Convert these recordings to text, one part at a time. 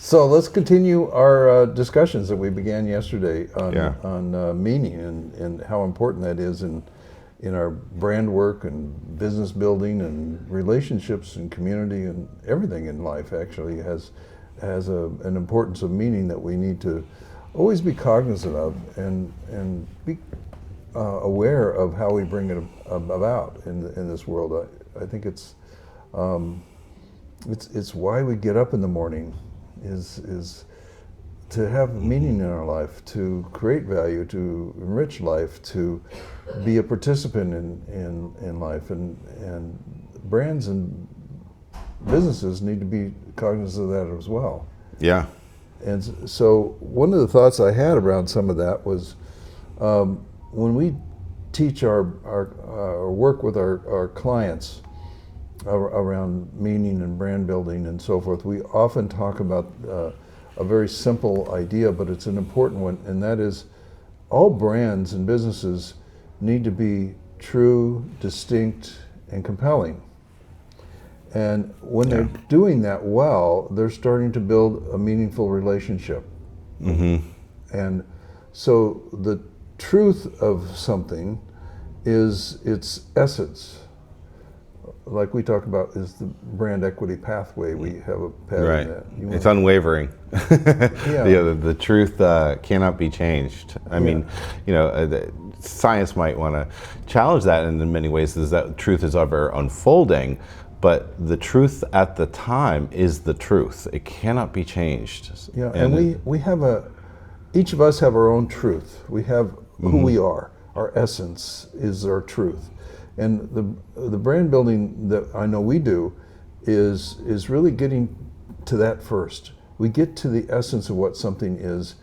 So let's continue our discussions that we began yesterday on, Yeah. meaning and how important that is in our brand work and business building and relationships and community and everything in life. Actually has an importance of meaning that we need to always be cognizant of and be aware of how we bring it about in this world. I think it's why we get up in the morning, is to have meaning in our life, to create value, to enrich life, to be a participant in life, and brands and businesses need to be cognizant of that as well. Yeah. And so one of the thoughts I had around some of that was when we teach our work with our clients around meaning and brand building and so forth, we often talk about a very simple idea, but it's an important one, and that is all brands and businesses need to be true, distinct, and compelling. And when they're doing that well, they're starting to build a meaningful relationship. Mm-hmm. And so the truth of something is its essence. Like we talk about is the brand equity pathway. We have a pattern that it's unwavering. The truth cannot be changed. I mean, science might want to challenge that in many ways, is that truth is ever unfolding, but the truth at the time is the truth. It cannot be changed. Yeah, and we have each of us have our own truth. We have who we are. Our essence is our truth. And the brand building that I know we do is really getting to that first. We get to the essence of what something is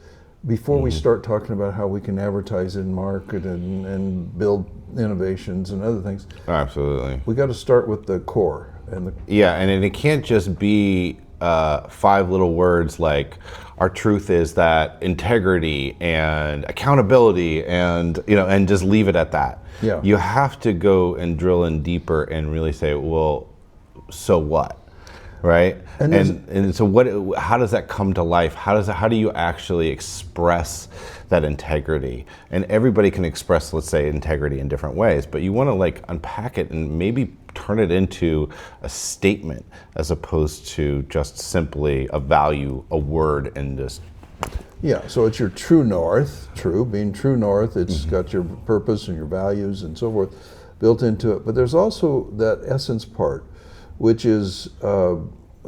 before we start talking about how we can advertise and market and build innovations and other things. Absolutely. We got to start with the core. And it can't just be 5 little words like our truth is that integrity and accountability and just leave it at that. Yeah. You have to go and drill in deeper and really say, well, so what, right? And so what? How does that come to life? How do you actually express that integrity? And everybody can express, let's say, integrity in different ways, but you want to unpack it and maybe turn it into a statement as opposed to just simply a value, a word, and just. Yeah, so it's your true north, being true north. It's got your purpose and your values and so forth built into it. But there's also that essence part, which is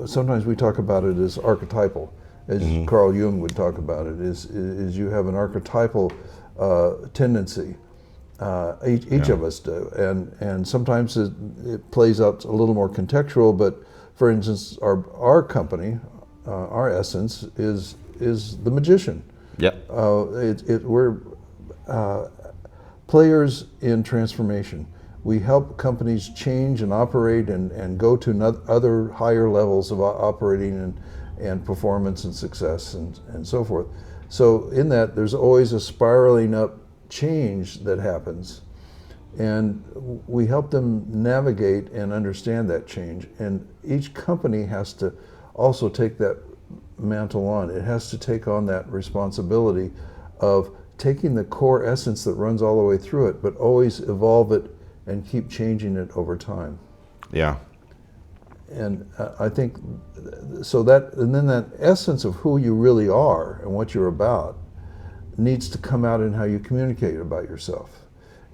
sometimes we talk about it as archetypal, as Carl Jung would talk about it. Is you have an archetypal tendency. Each of us do, and sometimes it plays out a little more contextual. But for instance, our company, our essence is the magician. Yep. We're players in transformation. We help companies change and operate and go to other higher levels of operating and performance and success and so forth. So in that, there's always a spiraling up change that happens, and we help them navigate and understand that change. And each company has to also take that mantle on. It has to take on that responsibility of taking the core essence that runs all the way through it, but always evolve it and keep changing it over time. Yeah. And I think so and then that essence of who you really are and what you're about needs to come out in how you communicate about yourself.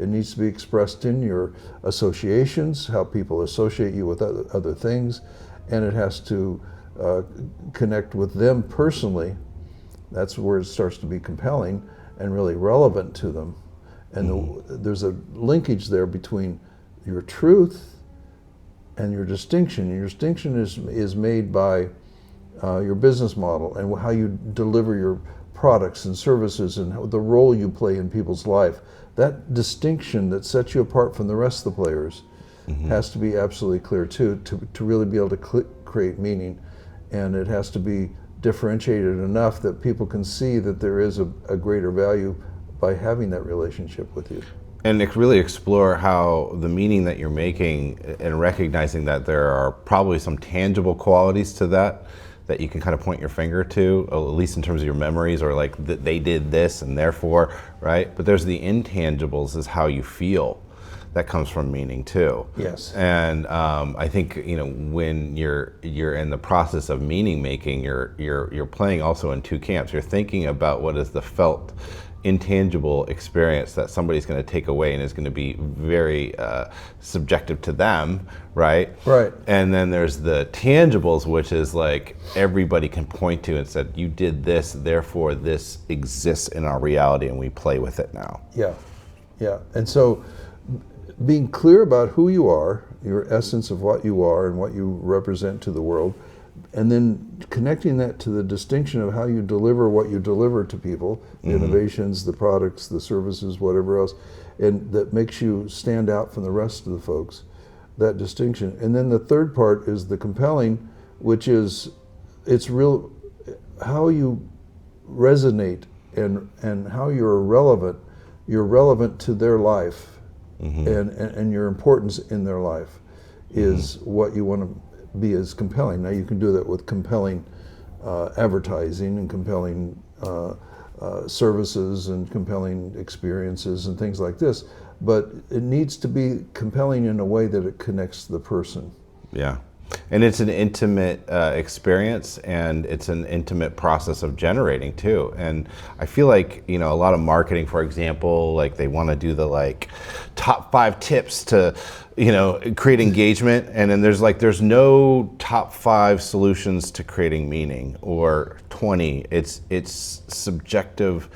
It needs to be expressed in your associations, how people associate you with other things, and it has to connect with them personally. That's where it starts to be compelling and really relevant to them. And there's a linkage there between your truth and your distinction. And your distinction is made by your business model and how you deliver your products and services and the role you play in people's life. That distinction that sets you apart from the rest of the players has to be absolutely clear too, to really be able to create meaning. And it has to be differentiated enough that people can see that there is a greater value by having that relationship with you. And really explore how the meaning that you're making and recognizing that there are probably some tangible qualities to that that you can kind of point your finger to, at least in terms of your memories, or like they did this and therefore, right? But there's the intangibles, is how you feel. That comes from meaning too. Yes. And I think, you know, when you're in the process of meaning making, you're playing also in two camps. You're thinking about what is the felt, intangible experience that somebody's going to take away and is going to be very subjective to them, right? Right. And then there's the tangibles, which is like everybody can point to and said, you did this, therefore this exists in our reality, and we play with it now. Yeah, yeah. And so being clear about who you are, your essence of what you are and what you represent to the world, and then connecting that to the distinction of how you deliver what you deliver to people, the innovations, the products, the services, whatever else, and that makes you stand out from the rest of the folks, that distinction. And then the third part is the compelling, which is, it's real, how you resonate and how you're relevant to their life, and your importance in their life is what you want to be as compelling. Now you can do that with compelling advertising and compelling services and compelling experiences and things like this, but it needs to be compelling in a way that it connects the person. Yeah. And it's an intimate experience, and it's an intimate process of generating too. And I feel like, you know, a lot of marketing, for example, like they want to do the like top 5 tips to, you know, create engagement. And then there's no top 5 solutions to creating meaning, or 20. It's subjective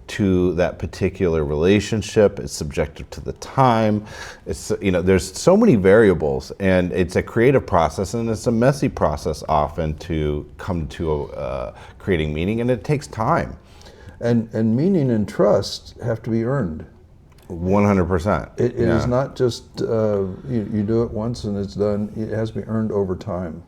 to that particular relationship. It's subjective to the time. It's, you know, there's so many variables, and it's a creative process, and it's a messy process often to come to creating meaning, and it takes time. And meaning and trust have to be earned. 100%. It is not just you do it once and it's done. It has to be earned over time.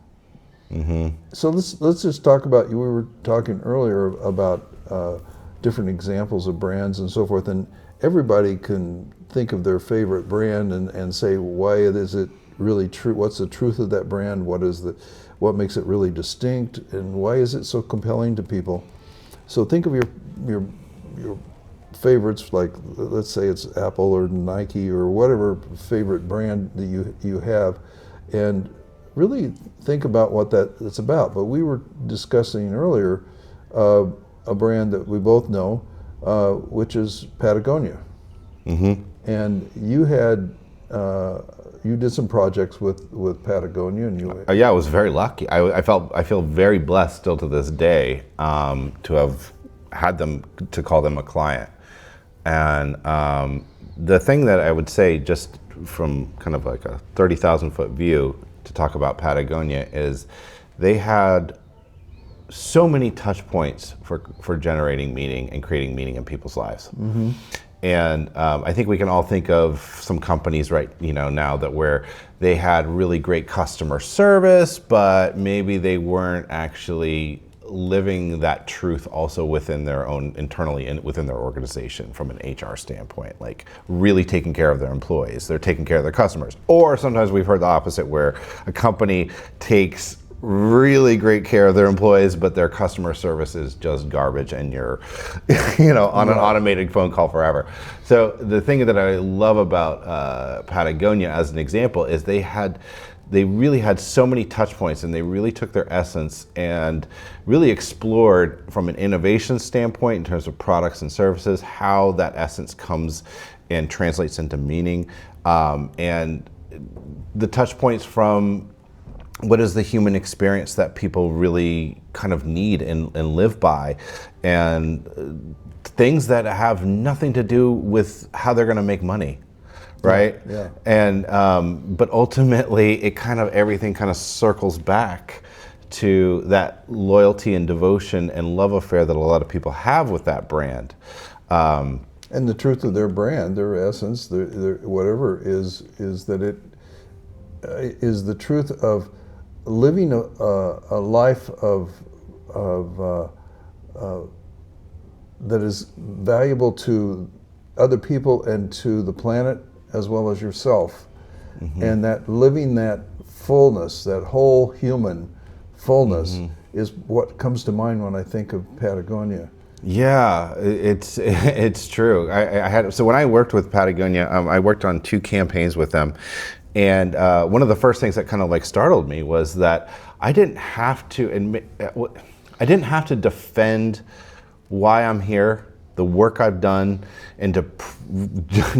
So let's just talk about, we were talking earlier about different examples of brands and so forth, and everybody can think of their favorite brand and say, why is it really true? What's the truth of that brand? What makes it really distinct, and why is it so compelling to people? So think of your favorites, like let's say it's Apple or Nike or whatever favorite brand that you have, and really think about what it's about. But we were discussing earlier a brand that we both know, which is Patagonia. And you did some projects with Patagonia, and Yeah, I was very lucky. I feel very blessed still to this day to have had them, to call them a client. And the thing that I would say, just from kind of like a 30,000 foot view to talk about Patagonia, is they had so many touch points for generating meaning and creating meaning in people's lives. And I think we can all think of some companies right, you know, now that where they had really great customer service, but maybe they weren't actually living that truth also within their own, internally and within their organization from an HR standpoint, like really taking care of their employees, they're taking care of their customers. Or sometimes we've heard the opposite, where a company takes really great care of their employees, but their customer service is just garbage, and you're, you know, on an automated phone call forever. So the thing that I love about Patagonia as an example is they really had so many touch points, and they really took their essence and really explored from an innovation standpoint in terms of products and services, how that essence comes and translates into meaning, and the touch points from what is the human experience that people really kind of need and live by, and things that have nothing to do with how they're going to make money, right? Yeah. And but ultimately, everything kind of circles back to that loyalty and devotion and love affair that a lot of people have with that brand. And the truth of their brand, their essence, their whatever is that it is the truth of living a life that is valuable to other people and to the planet as well as yourself, and that living that fullness, that whole human fullness is what comes to mind when I think of Patagonia. Yeah, it's true. I had, so when I worked with Patagonia, I worked on 2 campaigns with them, and one of the first things that kind of like startled me was that I didn't have to admit, I didn't have to defend why I'm here, the work I've done, and to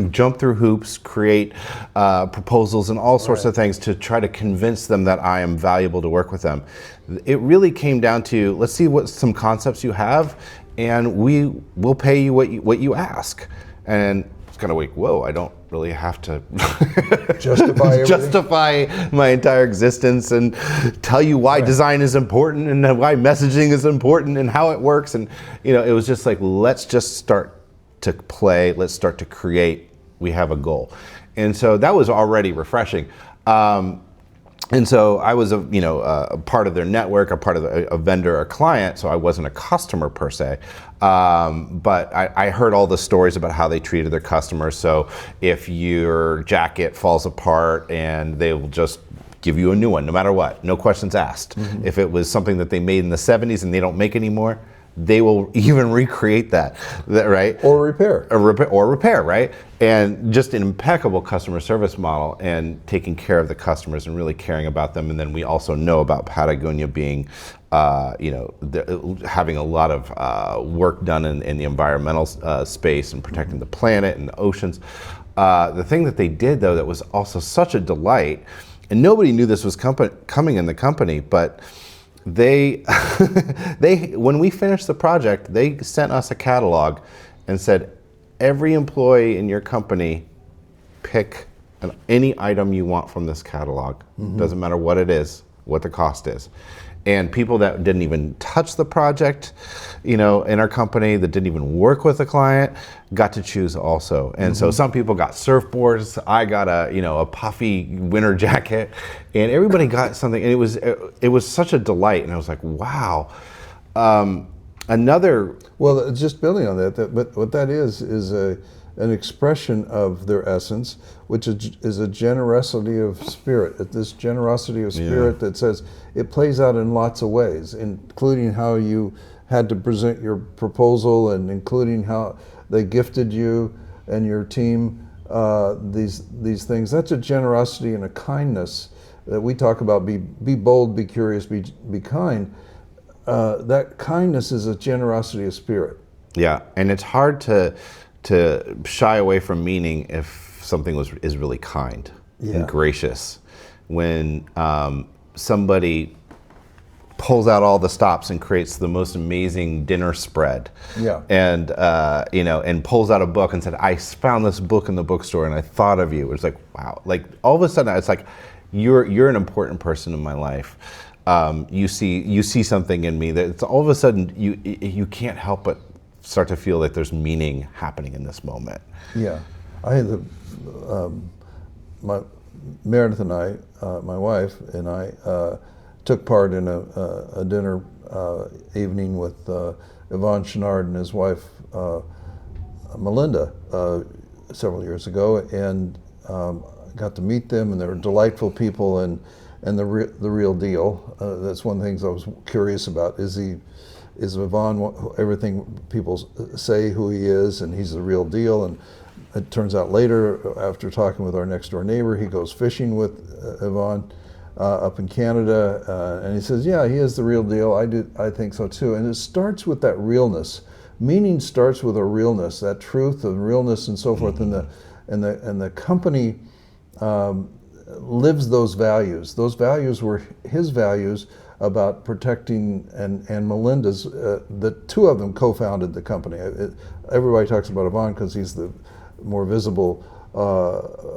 jump through hoops, create proposals and all sorts of things to try to convince them that I am valuable to work with them. It really came down to, let's see what some concepts you have, and we will pay you what you ask. And it's kind of like, whoa, I don't really have to justify my entire existence and tell you why design is important and why messaging is important and how it works. And it was just like, let's just start to play, let's start to create, we have a goal. And so that was already refreshing. And so I was a part of their network, a part of a vendor, a client, so I wasn't a customer per se. But I heard all the stories about how they treated their customers. So if your jacket falls apart, and they will just give you a new one no matter what, no questions asked. If it was something that they made in the 70s and they don't make anymore, they will even recreate that, right? Or repair. Or repair, right? And just an impeccable customer service model, and taking care of the customers and really caring about them. And then we also know about Patagonia being, having a lot of work done in the environmental space and protecting the planet and the oceans. The thing that they did, though, that was also such a delight, and nobody knew this was coming in the company, but they when we finished the project, they sent us a catalog and said, every employee in your company, pick any item you want from this catalog. Doesn't matter what it is, what the cost is. And people that didn't even touch the project, in our company, that didn't even work with the client, got to choose also. And so some people got surfboards. I got a puffy winter jacket, and everybody got something. And it was such a delight. And I was like, wow. Well, just building on that, but what that is an expression of their essence, which is a generosity of spirit. This generosity of spirit that says it plays out in lots of ways, including how you had to present your proposal, and including how they gifted you and your team these things. That's a generosity and a kindness that we talk about. Be bold, be curious, be kind. That kindness is a generosity of spirit. Yeah, and it's hard to shy away from meaning if something is really kind and gracious. When somebody pulls out all the stops and creates the most amazing dinner spread, and and pulls out a book and said, I found this book in the bookstore and I thought of you. It's like, wow, like all of a sudden it's like, you're an important person in my life. You see something in me that it's all of a sudden you can't help but start to feel like there's meaning happening in this moment. Yeah, I had Meredith and I, my wife and I, took part in a dinner evening with Yvon Chouinard and his wife Melinda several years ago, and got to meet them, and they were delightful people, and the real deal. That's one of the things I was curious about. Is Yvon everything people say who he is, and he's the real deal? And it turns out later, after talking with our next door neighbor, he goes fishing with Yvon up in Canada, and he says, yeah, he is the real deal. I think so too. And it starts with that realness. Meaning starts with a realness, that truth and realness and so forth, and the company lives those values. Those values were his values about protecting, and Melinda's, the two of them co-founded the company. Everybody talks about Yvon because he's the more visible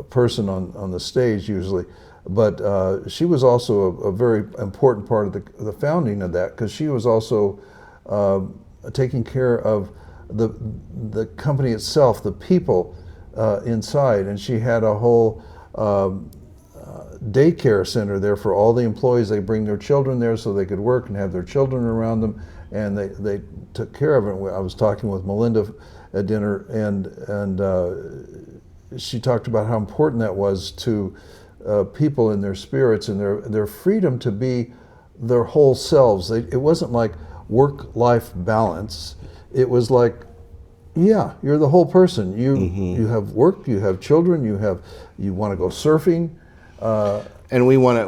person on the stage usually, but she was also a very important part of the founding of that, because she was also taking care of the company itself, the people inside, and she had a whole daycare center there for all the employees. They bring their children there so they could work and have their children around them, and they took care of it. I was talking with Melinda at dinner, and she talked about how important that was to people in their spirits and their freedom to be their whole selves. It wasn't like work-life balance. It was like, yeah, you're the whole person. You have work, you have children, you want to go surfing. And we want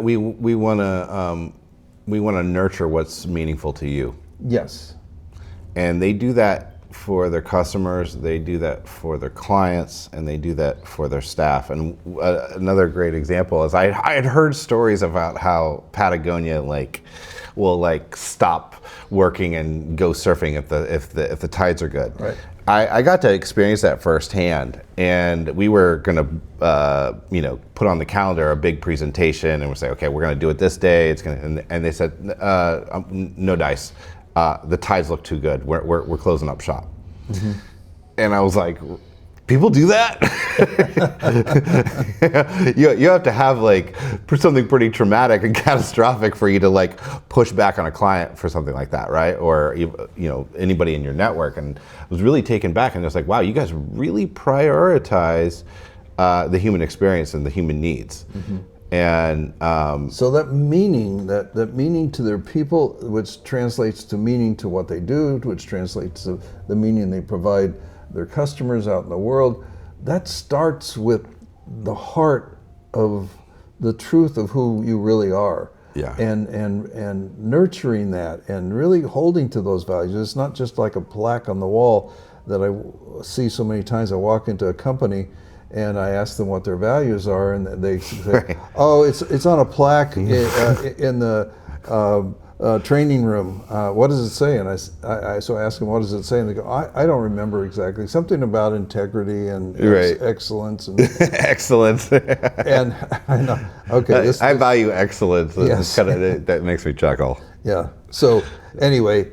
to nurture what's meaningful to you. Yes. And they do that for their customers, they do that for their clients, and they do that for their staff. And another great example is I had heard stories about how Patagonia will stop working and go surfing if the tides are good. Right. I got to experience that firsthand, and we were going to put on the calendar a big presentation, and we're saying, okay, we're going to do it this day. And they said, no dice. The tides look too good. We're closing up shop. Mm-hmm. And I was like, people do that? you have to have something pretty traumatic and catastrophic for you to push back on a client for something like that, right? Or anybody in your network. And I was really taken back, and I was like, wow, you guys really prioritize the human experience and the human needs. Mm-hmm. And so that meaning to their people, which translates to meaning to what they do, which translates to the meaning they provide their customers out in the world, that starts with the heart of the truth of who you really are. Yeah. And nurturing that and really holding to those values. It's not just like a plaque on the wall that I see so many times. I walk into a company and I ask them what their values are, and they say, right. "Oh, it's on a plaque in the training room. What does it say?" And I so ask them, "What does it say?" And they go, "I don't remember exactly. Something about integrity and right. excellence and excellence." And I know, okay, I value excellence. Yes. That makes me chuckle. Yeah. So anyway,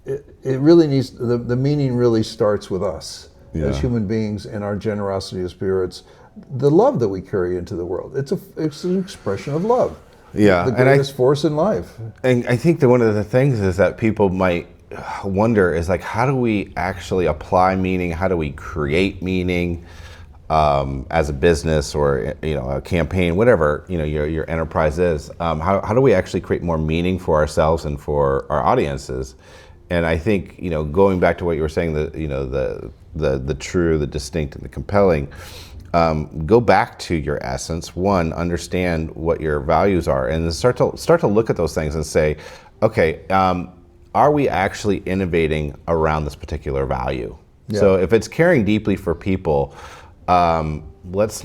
it really needs the meaning really starts with us. Yeah. As human beings and our generosity of spirits, the love that we carry into the world. It's an expression of love. Yeah, the greatest force in life. And I think that one of the things is that people might wonder is how do we actually apply meaning? How do we create meaning as a business or a campaign, whatever your enterprise is? How do we actually create more meaning for ourselves and for our audiences? And I think going back to what you were saying, the true, the distinct, and the compelling. Go back to your essence. One, understand what your values are, and then start to look at those things and say, okay, are we actually innovating around this particular value? Yeah. So if it's caring deeply for people, let's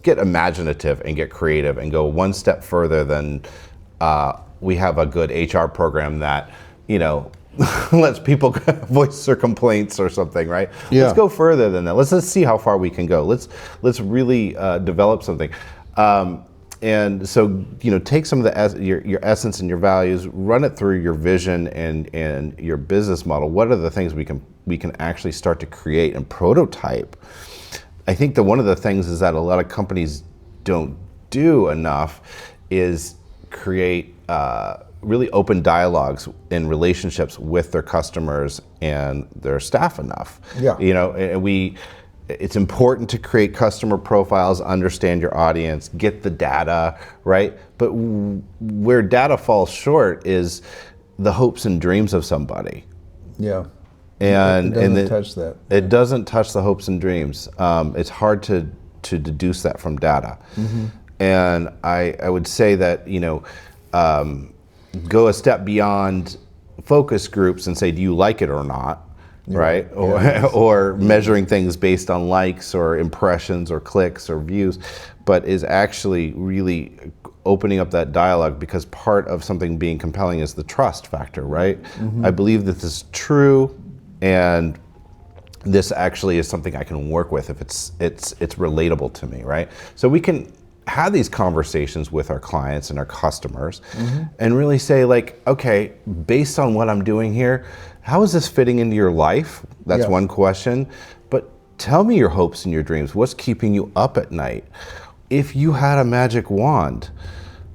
get imaginative and get creative and go one step further than we have a good HR program that lets people voice their complaints or something, right? Yeah. Let's go further than that. Let's see how far we can go. Let's really develop something. And so, take some of your essence and your values, run it through your vision and your business model. What are the things we can actually start to create and prototype? I think that one of the things is that a lot of companies don't do enough is create really open dialogues in relationships with their customers and their staff enough. Yeah. And it's important to create customer profiles, understand your audience, get the data, right? But where data falls short is the hopes and dreams of somebody. Yeah. And it doesn't touch that. It doesn't touch the hopes and dreams. It's hard to deduce that from data. Mm-hmm. And I would say that, go a step beyond focus groups and say, do you like it or not, yeah. Right? Or measuring things based on likes or impressions or clicks or views, but is actually really opening up that dialogue, because part of something being compelling is the trust factor, right? Mm-hmm. I believe that this is true, and this actually is something I can work with if it's relatable to me, right? So we can have these conversations with our clients and our customers, mm-hmm. and really say okay, based on what I'm doing here, how is this fitting into your life? That's yes. one question. But tell me your hopes and your dreams. What's keeping you up at night? If you had a magic wand,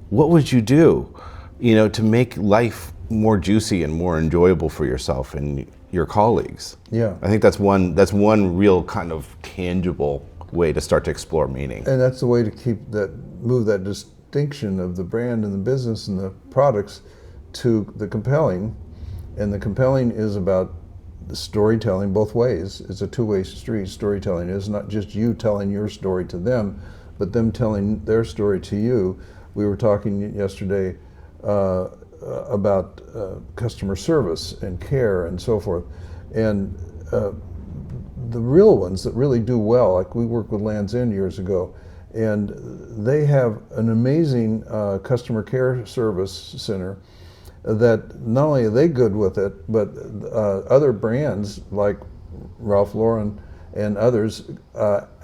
what would you do, to make life more juicy and more enjoyable for yourself and your colleagues? Yeah. I think that's one real kind of tangible way to start to explore meaning. And that's the way to move that distinction of the brand and the business and the products to the compelling. And the compelling is about the storytelling both ways. It's a two-way street. Storytelling is not just you telling your story to them, but them telling their story to you. We were talking yesterday about customer service and care and so forth. And the real ones that really do well, like we worked with Land's End years ago, and they have an amazing customer care service center that not only are they good with it, but other brands like Ralph Lauren and others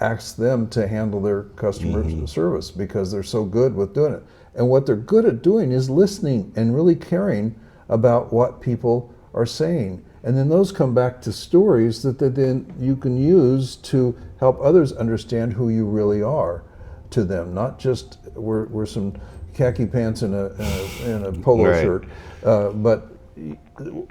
ask them to handle their customer service because they're so good with doing it. And what they're good at doing is listening and really caring about what people are saying. And then those come back to stories that then you can use to help others understand who you really are to them, not just we're some khaki pants and a polo shirt, but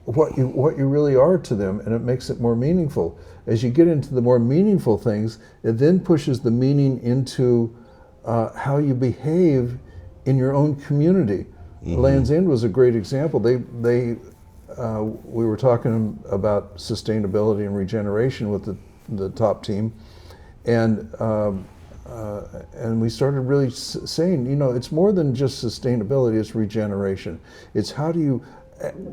what you really are to them, and it makes it more meaningful. As you get into the more meaningful things, it then pushes the meaning into how you behave in your own community. Land's End was a great example. We were talking about sustainability and regeneration with the top team, and we started really saying, it's more than just sustainability, it's regeneration. It's how do you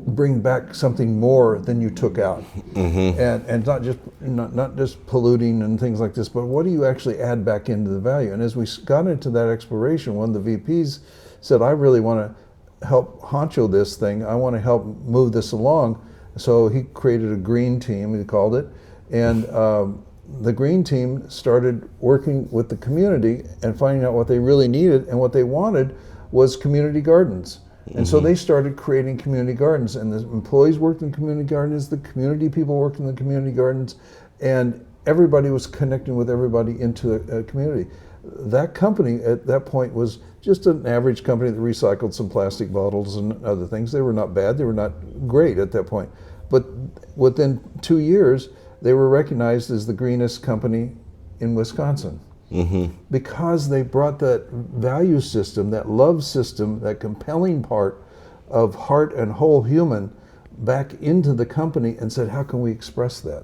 bring back something more than you took out, and not just polluting and things like this, but what do you actually add back into the value? And as we got into that exploration, one of the VPs said, I really want to help honcho this thing. I want to help move this along. So he created a green team, he called it, and the green team started working with the community and finding out what they really needed, and what they wanted was community gardens. And so they started creating community gardens, and the employees worked in community gardens, the community people worked in the community gardens, and everybody was connecting with everybody into a community. That company at that point was just an average company that recycled some plastic bottles and other things. They were not bad, they were not great at that point. But within 2 years, they were recognized as the greenest company in Wisconsin. Because they brought that value system, that love system, that compelling part of heart and whole human back into the company and said, how can we express that?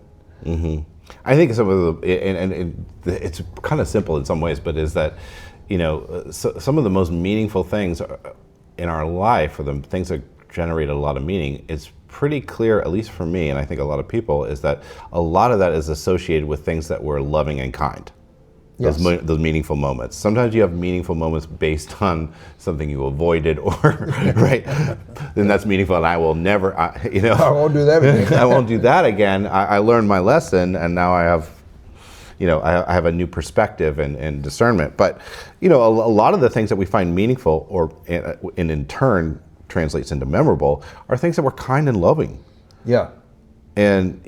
I think some of the, and it's kind of simple in some ways, but is that, some of the most meaningful things in our life, or the things that generate a lot of meaning, it's pretty clear, at least for me, and I think a lot of people, is that a lot of that is associated with things that were loving and kind. Those meaningful moments. Sometimes you have meaningful moments based on something you avoided, or right, then that's meaningful. And I will never, I won't do that again. I won't do that again. I learned my lesson, and now I have, I have a new perspective and discernment. But a lot of the things that we find meaningful, or and in turn translates into memorable, are things that were kind and loving. Yeah. And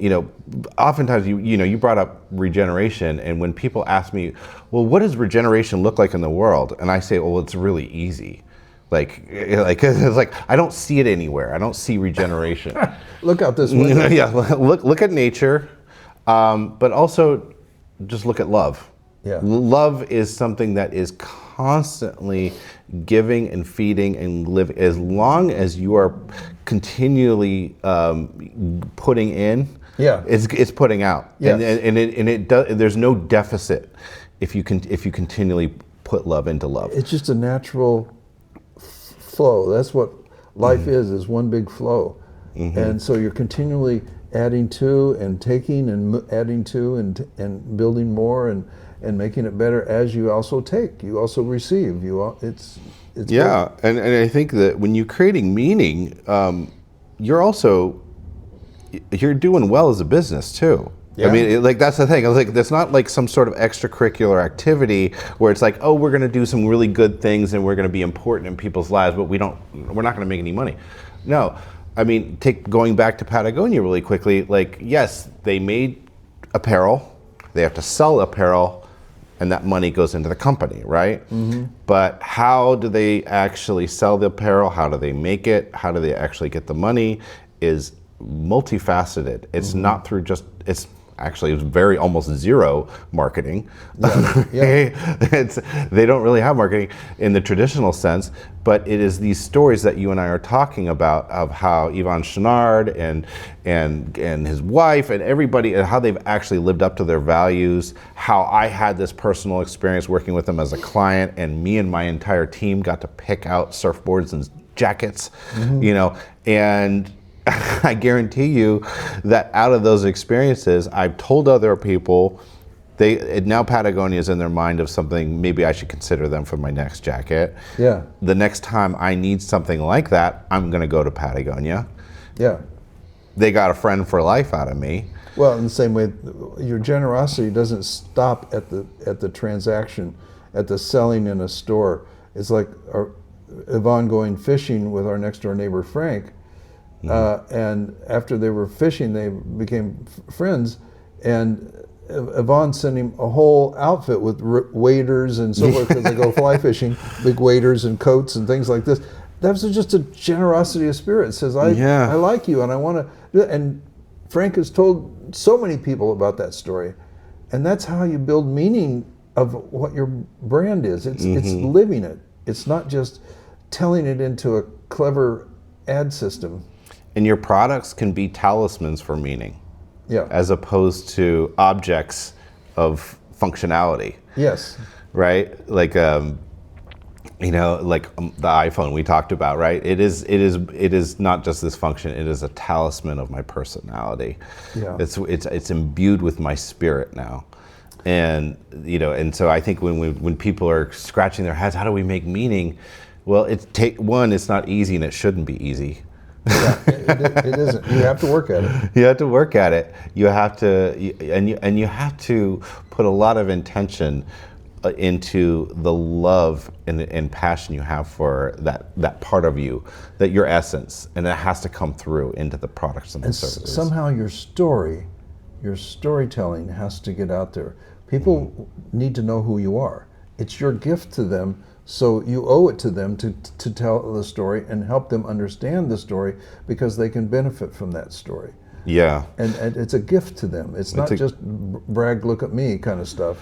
oftentimes you brought up regeneration, and when people ask me, well, what does regeneration look like in the world? And I say, well, it's really easy. It's like I don't see it anywhere. I don't see regeneration. Look out this window. Yeah, look at nature, but also just look at love. Yeah. Love is something that is constantly giving and feeding and living. As long as you are continually putting in, it's putting out. Yes. And it does. There's no deficit if you continually put love into love. It's just a natural flow. That's what life is one big flow. And so you're continually adding to and taking and adding to and building more and making it better as you also take. You also receive. It's yeah, and I think that when you're creating meaning, you're doing well as a business too. Yeah. I mean, that's the thing. I was like, that's not like some sort of extracurricular activity where it's like, oh, we're going to do some really good things and we're going to be important in people's lives, but we're not going to make any money. No, I mean, going back to Patagonia really quickly. Like, yes, they made apparel. They have to sell apparel, and that money goes into the company, right? But how do they actually sell the apparel? How do they make it? How do they actually get the money? Is multifaceted. It's not through just, actually it was very almost zero marketing. Yeah. They don't really have marketing in the traditional sense, but it is these stories that you and I are talking about of how Yvon Chouinard and his wife and everybody, and how they've actually lived up to their values, how I had this personal experience working with them as a client, and me and my entire team got to pick out surfboards and jackets, you know, and I guarantee you that out of those experiences, I've told other people, now Patagonia is in their mind of something, maybe I should consider them for my next jacket. Yeah. The next time I need something like that, I'm going to go to Patagonia. Yeah. They got a friend for life out of me. Well, in the same way, your generosity doesn't stop at the transaction, at the selling in a store. It's like Yvonne going fishing with our next door neighbor Frank. And after they were fishing, they became friends, and Yvonne sent him a whole outfit with waders and so forth because they go fly fishing, big waders and coats and things like this. That was just a generosity of spirit. It says, I like you and I want to do it. And Frank has told so many people about that story. And that's how you build meaning of what your brand is. It's living it. It's not just telling it into a clever ad system. And your products can be talismans for meaning, as opposed to objects of functionality. Yes. Right? Like, you know, like the iPhone we talked about, right? It is not just this function. It is a talisman of my personality. Yeah. It's imbued with my spirit now. And, you know, and so I think when people are scratching their heads, how do we make meaning? Well, it's not easy, and it shouldn't be easy. Yeah, it isn't. You have to work at it. You have to work at it. You have to, and you have to put a lot of intention into the love and passion you have for that part of you, that your essence, and it has to come through into the products and the services. Somehow your storytelling has to get out there. People need to know who you are. It's your gift to them. So you owe it to them to tell the story and help them understand the story, because they can benefit from that story. Yeah. And it's a gift to them. It's not just brag, look at me kind of stuff.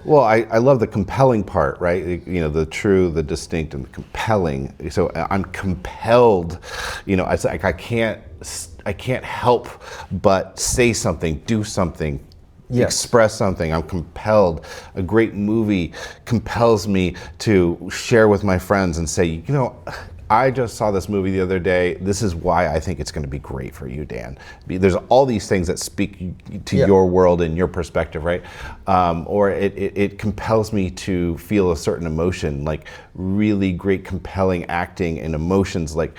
Well, I love the compelling part, right? You know, the true, the distinct, and the compelling. So I'm compelled, you know, it's like I can't help but say something, do something, express something. I'm compelled. A great movie compels me to share with my friends and say, you know, I just saw this movie the other day. This is why I think it's going to be great for you, Dan. There's all these things that speak to your world and your perspective, right? Or it compels me to feel a certain emotion, like really great, compelling acting and emotions. Like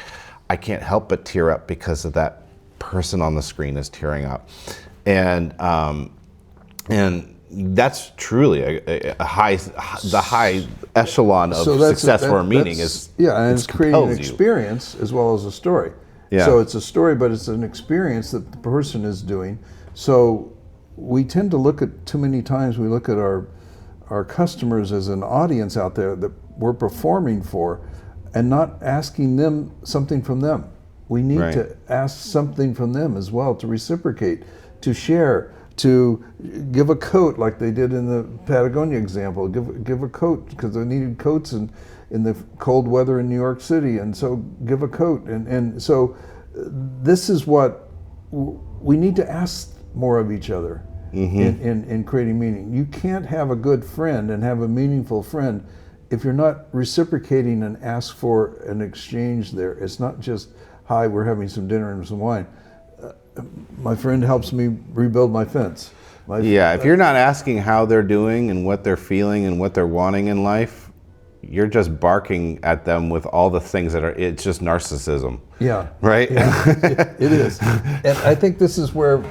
I can't help but tear up because of that person on the screen is tearing up, and that's truly the high echelon of success for a meaning is and it's creating an experience as well as a story. Yeah. So it's a story, but it's an experience that the person is doing. So we tend to look at, too many times we look at our customers as an audience out there that we're performing for, and not asking them something from them. We need to ask something from them as well, to reciprocate, to share, to give a coat like they did in the Patagonia example. Give a coat because they needed coats in the cold weather in New York City, and so give a coat. And so this is what we need to ask more of each other in creating meaning. You can't have a good friend and have a meaningful friend if you're not reciprocating and ask for an exchange there. It's not just, hi, we're having some dinner and some wine. My friend helps me rebuild my fence. If you're not asking how they're doing and what they're feeling and what they're wanting in life, you're just barking at them with all the things that it's just narcissism. Yeah. Right? Yeah, it is. And I think this is where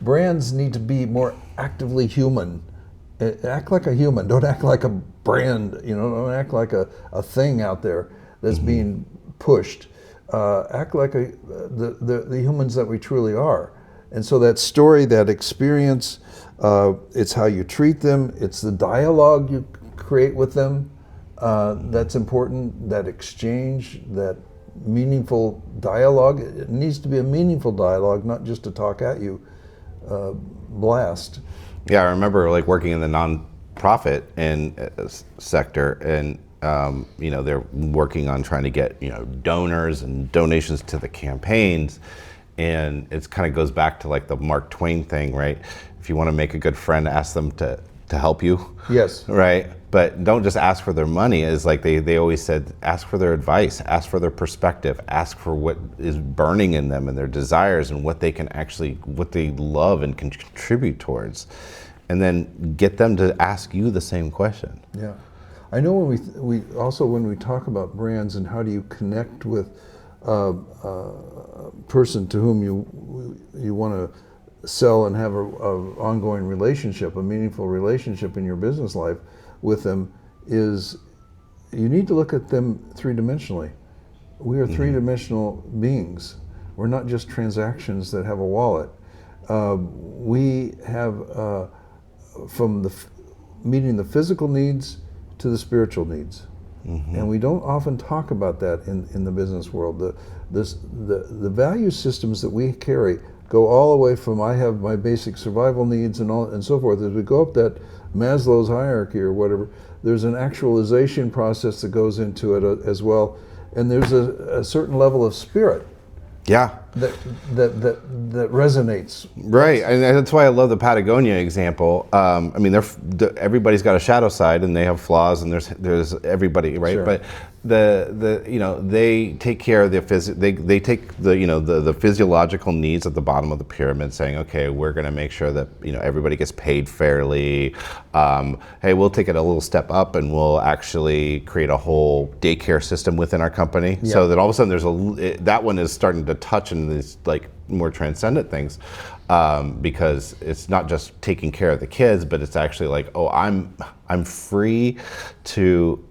brands need to be more actively human. Act like a human. Don't act like a brand. Don't act like a thing out there that's being pushed. Act like the humans that we truly are. And so that story, that experience, it's how you treat them, it's the dialogue you create with them that's important, that exchange, that meaningful dialogue. It needs to be a meaningful dialogue, not just to talk at you. blast. Yeah, I remember like working in the nonprofit and sector, and they're working on trying to get donors and donations to the campaigns, and it kind of goes back to like the Mark Twain thing, right? If you want to make a good friend, ask them to help you. Yes. Right. But don't just ask for their money. Is like they always said, ask for their advice, ask for their perspective, ask for what is burning in them and their desires and what they love and can contribute towards, and then get them to ask you the same question. Yeah. I know when we talk about brands and how do you connect with a person to whom you want to sell and have a ongoing relationship, a meaningful relationship in your business life with them, is you need to look at them three-dimensionally. We are three-dimensional beings. We're not just transactions that have a wallet. We have from meeting the physical needs to the spiritual needs. And we don't often talk about that in the business world. The value systems that we carry go all the way from I have my basic survival needs and so forth. As we go up that Maslow's hierarchy or whatever, there's an actualization process that goes into it as well, and there's a certain level of spirit. Yeah. That resonates. Right, and that's why I love the Patagonia example. I mean, everybody's got a shadow side, and they have flaws, and there's everybody, right? Sure. But they take care of they take the physiological needs at the bottom of the pyramid, saying, okay, we're going to make sure that everybody gets paid fairly. Hey, we'll take it a little step up, and we'll actually create a whole daycare system within our company, so that all of a sudden that one is starting to touch in these like more transcendent things, because it's not just taking care of the kids, but it's actually like, oh, I'm free to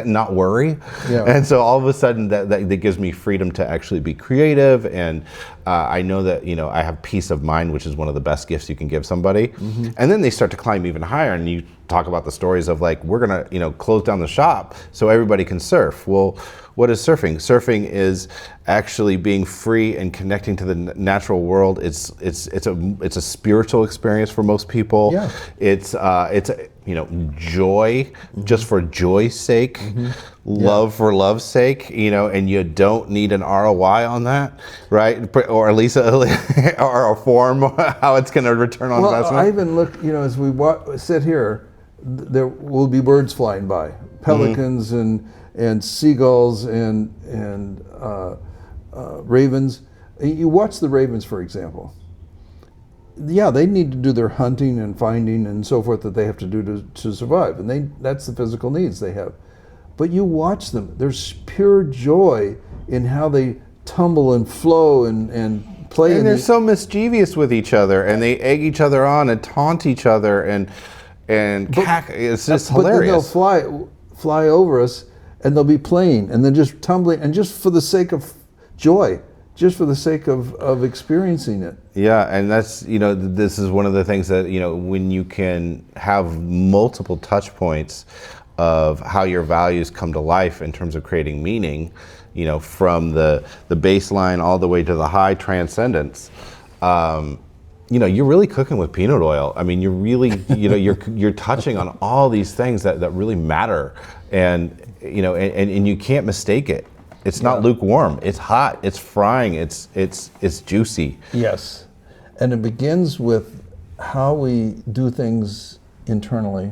not worry. Yeah. And so all of a sudden that gives me freedom to actually be creative, and I know that I have peace of mind, which is one of the best gifts you can give somebody. And then they start to climb even higher, and you talk about the stories of like, we're gonna close down the shop so everybody can surf. Well, what is surfing? Surfing is actually being free and connecting to the natural world. It's a spiritual experience for most people. Yeah. It's joy, just for joy's sake, love for love's sake, and you don't need an ROI on that, right? Or at least or a form how it's going to return on investment. I even look, as we sit here, there will be birds flying by, pelicans and seagulls and ravens. You watch the ravens, for example. Yeah, they need to do their hunting and finding and so forth that they have to do to survive, and that's the physical needs they have. But you watch them; there's pure joy in how they tumble and flow and play. And they're so mischievous with each other, and they egg each other on and taunt each other, and it's just hilarious. But then they'll fly over us, and they'll be playing, and then just tumbling, and just for the sake of joy. Just for the sake of experiencing it. Yeah, and that's, this is one of the things that, when you can have multiple touch points of how your values come to life in terms of creating meaning, from the baseline all the way to the high transcendence, you're really cooking with peanut oil. I mean, you're really, you're touching on all these things that really matter, and you can't mistake it. It's not lukewarm. It's hot. It's frying. It's juicy. Yes, and it begins with how we do things internally,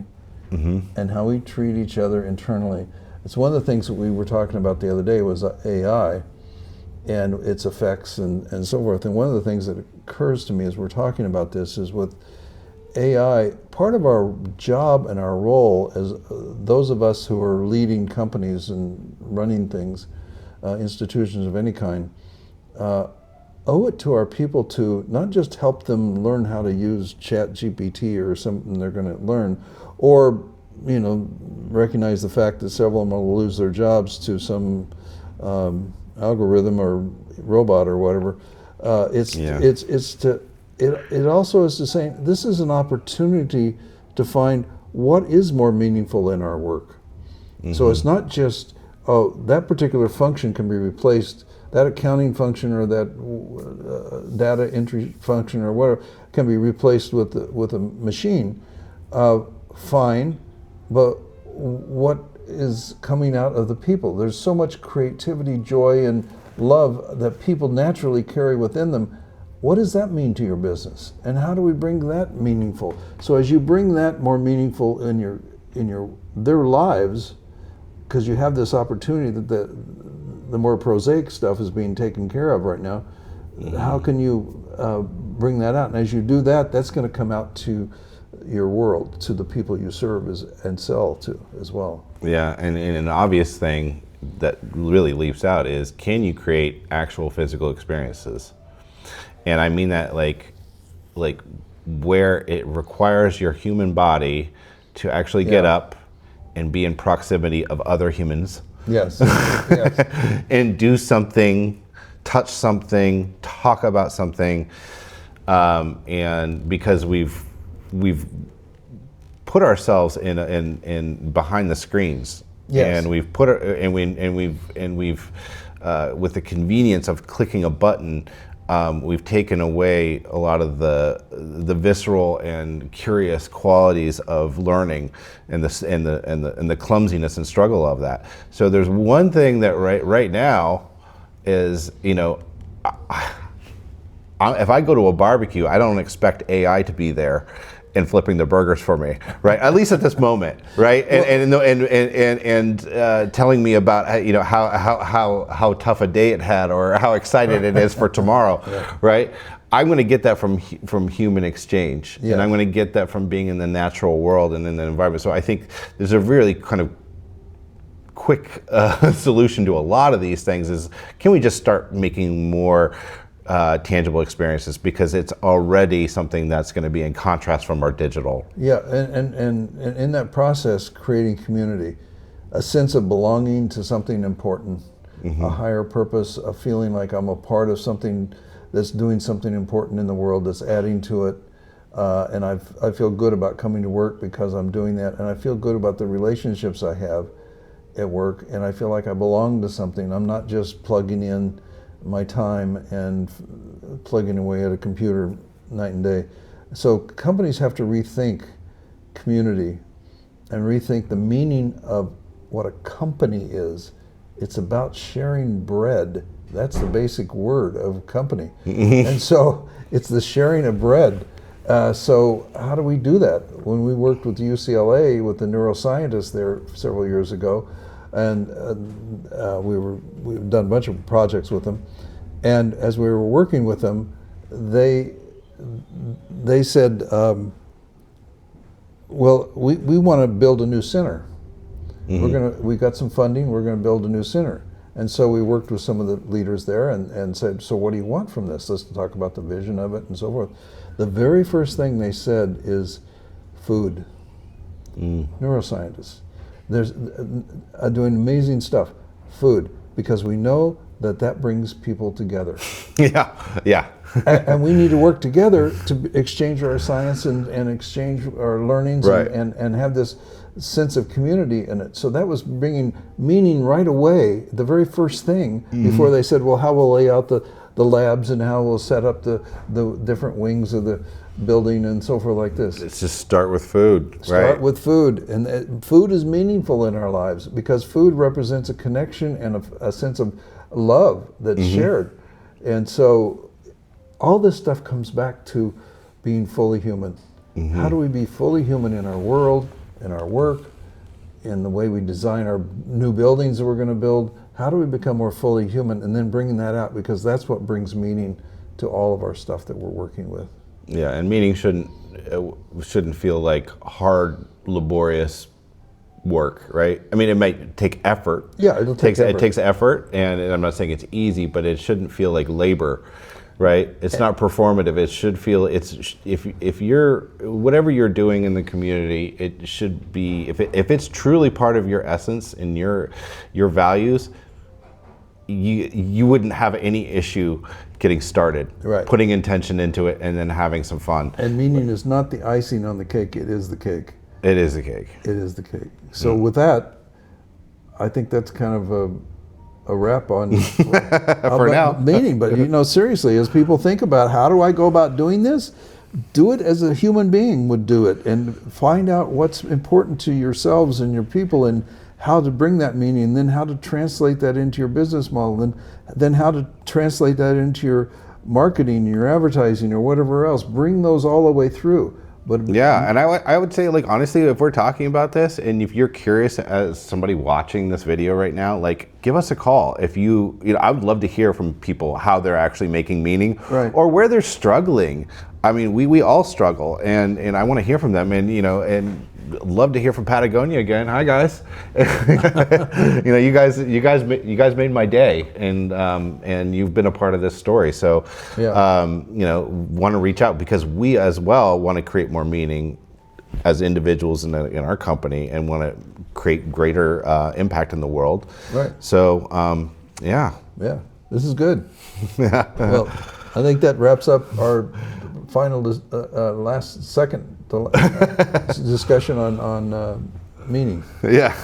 and how we treat each other internally. It's one of the things that we were talking about the other day was AI, and its effects and so forth. And one of the things that occurs to me as we're talking about this is with AI, part of our job and our role as those of us who are leading companies and running things. Institutions of any kind, owe it to our people to not just help them learn how to use ChatGPT or something they're going to learn, or recognize the fact that several of them will lose their jobs to some algorithm or robot or whatever. It also is the same. This is an opportunity to find what is more meaningful in our work. So it's not just, oh, that particular function can be replaced that accounting function or that data entry function or whatever can be replaced with a machine, fine, but what is coming out of the people? There's so much creativity, joy, and love that people naturally carry within them. What does that mean to your business? And how do we bring that meaningful? So as you bring that more meaningful in their lives, because you have this opportunity that the more prosaic stuff is being taken care of right now, how can you bring that out? And as you do that, that's going to come out to your world, to the people you serve and sell to as well. Yeah, and an obvious thing that really leaps out is, can you create actual physical experiences? And I mean that like where it requires your human body to actually get up and be in proximity of other humans. Yes. Yes. And do something, touch something, talk about something, and because we've put ourselves in behind the screens. Yes. And we've put we've with the convenience of clicking a button, we've taken away a lot of the visceral and curious qualities of learning and the clumsiness and struggle of that. So there's one thing that right now is, if I go to a barbecue, I don't expect AI to be there and flipping the burgers for me, right? At least at this moment, right? And telling me about how tough a day it had or how excited it is for tomorrow, right? I'm going to get that from human exchange, and I'm going to get that from being in the natural world and in the environment. So I think there's a really kind of quick solution to a lot of these things is, can we just start making more tangible experiences, because it's already something that's going to be in contrast from our digital. Yeah, and in that process, creating community, a sense of belonging to something important, a higher purpose, a feeling like I'm a part of something that's doing something important in the world, that's adding to it, and I feel good about coming to work because I'm doing that, and I feel good about the relationships I have at work, and I feel like I belong to something. I'm not just plugging in my time and plugging away at a computer night and day. So companies have to rethink community and rethink the meaning of what a company is. It's about sharing bread. That's the basic word of company. And so it's the sharing of bread. So how do we do that? When we worked with UCLA with the neuroscientists there several years ago, and we've done a bunch of projects with them, and as we were working with them, they said, well, we want to build a new center. We got some funding, we're going to build a new center. And so we worked with some of the leaders there and said, so what do you want from this? Let's talk about the vision of it and so forth. The very first thing they said is food. Neuroscientists. There's doing amazing stuff. Food, because we know that brings people together. Yeah. And we need to work together to exchange our science and exchange our learnings, right, and have this sense of community in it. So that was bringing meaning right away, the very first thing, before they said, well, how we'll lay out the labs and how we'll set up the different wings of the building and so forth like this. Let's just start with food. Start with food. And food is meaningful in our lives because food represents a connection and a sense of love that's shared. And so all this stuff comes back to being fully human. How do we be fully human in our world, in our work, in the way we design our new buildings that we're going to build? How do we become more fully human, and then bringing that out, because that's what brings meaning to all of our stuff that we're working with. Yeah, and meaning shouldn't feel like hard, laborious work, right? I mean, it might take effort. Yeah, it takes effort, and I'm not saying it's easy, but it shouldn't feel like labor, right? It's not performative. It should feel, if you're, whatever you're doing in the community, it should be, if it's truly part of your essence and your values, you wouldn't have any issue getting started, putting intention into it, and then having some fun. And meaning is not the icing on the cake, it is the cake. It is the cake. It is the cake. So with that, I think that's kind of a rap on For now. meaning, but seriously, as people think about how do I go about doing this, do it as a human being would do it, and find out what's important to yourselves and your people, and how to bring that meaning, and then how to translate that into your business model, and then how to translate that into your marketing, your advertising, or whatever else. Bring those all the way through. But yeah, and I would say, like, honestly, if we're talking about this, and if you're curious as somebody watching this video right now, like, give us a call. If I would love to hear from people how they're actually making meaning, right, or where they're struggling. I mean, we all struggle, and I want to hear from them, and and love to hear from Patagonia again. Hi guys, you guys made my day, and you've been a part of this story. So, yeah. Want to reach out, because we as well want to create more meaning as individuals in our company, and want to create greater impact in the world. Right. So, yeah, this is good. Well, I think that wraps up our final discussion on meaning. Yeah.